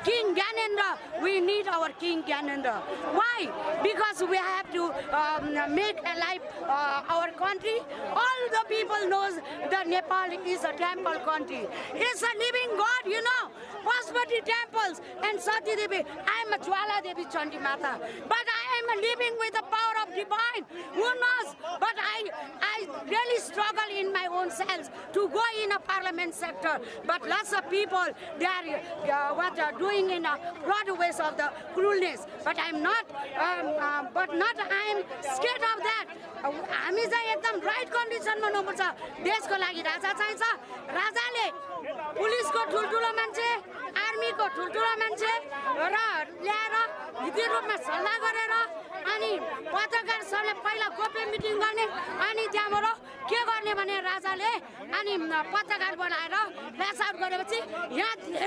King Gyanendra. We need our King Gyanendra. Why? Because we have to make alive our country. All the people knows that Nepal is a temple country. It's a living God, you know. Pashupati temples and Sati Devi. I am a Jwala Devi Chandi Mata. But I am living with the power of divine. Who knows? But I really struggle in my own selves to go in a parliament sector. But lots of people, they are what are doing in a broad ways of the cruelness. But I'm not. I'm scared of that. हामी चाहिँ एकदम right कन्डिसनमा हुनुपर्छ देशको लागि राजा चाहिन्छ राजाले पुलिसको ठुलठुलो मान्छे आर्मीको ठुलठुलो मान्छे र ल्याएर नीति रूपमा सल्लाह गरेर अनि पत्रकार सबले पहिला गोप्य मिटिङ गर्ने अनि त्यहाँबाट के गर्ने भने राजाले अनि पत्रकार बनाएर फ्ल्यास आउट गरेपछि यहाँ